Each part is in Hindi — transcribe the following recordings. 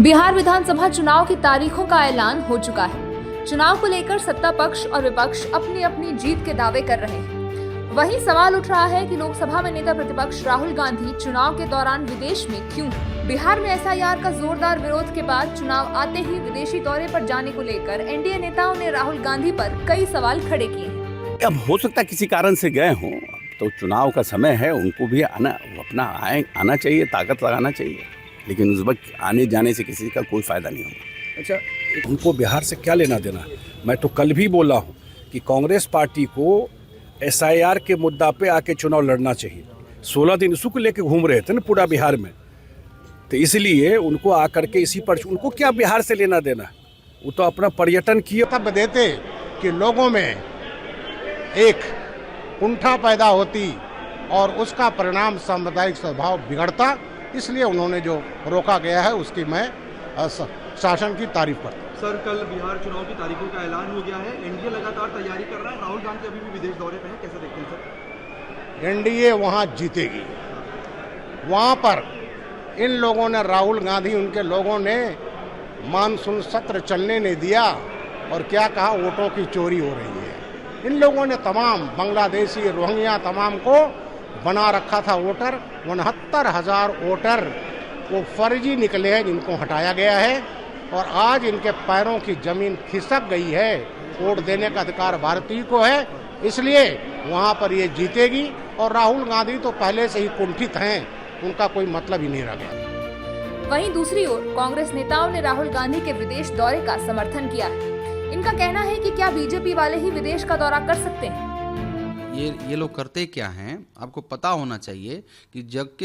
बिहार विधानसभा चुनाव की तारीखों का ऐलान हो चुका है। चुनाव को लेकर सत्ता पक्ष और विपक्ष अपनी अपनी जीत के दावे कर रहे हैं। वहीं सवाल उठ रहा है कि लोकसभा में नेता प्रतिपक्ष राहुल गांधी चुनाव के दौरान विदेश में क्यों? बिहार में एसआईआर का जोरदार विरोध के बाद चुनाव आते ही विदेशी दौरे पर जाने को लेकर एनडीए नेताओं ने राहुल गांधी पर कई सवाल खड़े किए हैं। अब हो सकता है किसी कारण से गए हों, तो चुनाव का समय है, उनको भी आना चाहिए, ताकत लगाना चाहिए, लेकिन उस वक्त आने जाने से किसी का कोई फायदा नहीं होगा। अच्छा, उनको बिहार से क्या लेना देना? मैं तो कल भी बोला हूँ कि कांग्रेस पार्टी को एसआईआर के मुद्दा पे आके चुनाव लड़ना चाहिए। 16 दिन इसको लेके घूम रहे थे ना पूरा बिहार में, तो इसलिए उनको आकर के इसी पर उनको क्या बिहार से लेना देना? वो तो अपना पर्यटन किए। तब देते कि लोगों में एक कुंठा पैदा होती और उसका परिणाम सामुदायिक स्वभाव बिगड़ता, इसलिए उन्होंने जो रोका गया है उसकी मैं शासन की तारीफ करता हूं। सर, कल बिहार चुनाव की तारीखों का ऐलान हो गया है, एनडीए लगातार तैयारी कर रहा है, राहुल गांधी अभी भी विदेश दौरे पे हैं, कैसे देखते हैं सर? एनडीए वहां जीतेगी। वहां पर इन लोगों ने, राहुल गांधी उनके लोगों ने मानसून सत्र चलने नहीं दिया और क्या कहा, वोटों की चोरी हो रही है। इन लोगों ने तमाम बांग्लादेशी, रोहिंग्या तमाम को बना रखा था वोटर। 69,000 वोटर वो फर्जी निकले हैं जिनको हटाया गया है, और आज इनके पैरों की जमीन खिसक गई है। वोट देने का अधिकार भारतीय को है, इसलिए वहां पर ये जीतेगी। और राहुल गांधी तो पहले से ही कुंठित हैं, उनका कोई मतलब ही नहीं रह गया। वहीं दूसरी ओर कांग्रेस नेताओं ने राहुल गांधी के विदेश दौरे का समर्थन किया है। इनका कहना है कि क्या बीजेपी वाले ही विदेश का दौरा कर सकते हैं? ये लोग करते क्या हैं, आपको पता होना चाहिए कि जब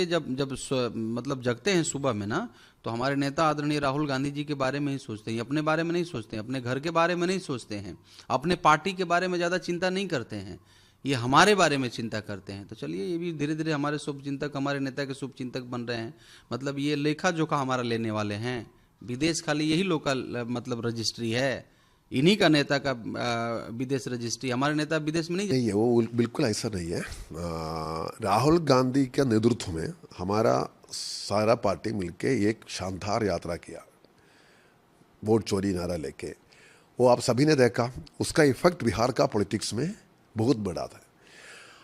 जगते हैं सुबह में ना, तो हमारे नेता आदरणीय राहुल गांधी जी के बारे में ही सोचते हैं, अपने बारे में नहीं सोचते हैं, अपने घर के बारे में नहीं सोचते हैं, अपने पार्टी के बारे में ज़्यादा चिंता नहीं करते हैं, ये हमारे बारे में चिंता करते हैं। तो चलिए, ये भी धीरे धीरे हमारे शुभचिंतक, हमारे नेता के शुभचिंतक बन रहे हैं। मतलब ये लेखा जोखा हमारा लेने वाले हैं। विदेश खाली यही लोकल रजिस्ट्री है, इन्हीं का नेता का विदेश रजिस्ट्री। हमारे नेता विदेश में नहीं है। वो बिल्कुल ऐसा नहीं है। राहुल गांधी के नेतृत्व में हमारा सारा पार्टी मिलके एक शानदार यात्रा किया, वोट चोरी नारा लेके। वो आप सभी ने देखा, उसका इफेक्ट बिहार का पॉलिटिक्स में बहुत बड़ा था।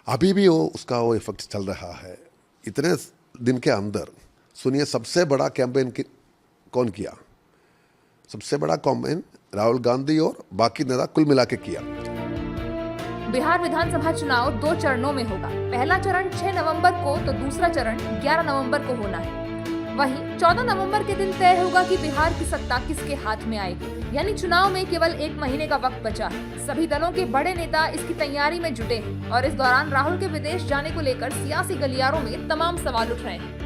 अभी भी वो इफेक्ट चल रहा है। इतने दिन के अंदर सुनिए, सबसे बड़ा कैंपेन कौन किया? सबसे बड़ा कैंपेन राहुल गांधी और बाकी नेता कुल मिला के किया। बिहार विधानसभा चुनाव 2 चरणों में होगा। पहला चरण 6 नवंबर को तो दूसरा चरण 11 नवंबर को होना है। वहीं 14 नवंबर के दिन तय होगा कि बिहार की सत्ता किसके हाथ में आएगी। यानी चुनाव में केवल 1 महीने का वक्त बचा है। सभी दलों के बड़े नेता इसकी तैयारी में जुटे हैं और इस दौरान राहुल के विदेश जाने को लेकर सियासी गलियारों में तमाम सवाल उठ रहे हैं।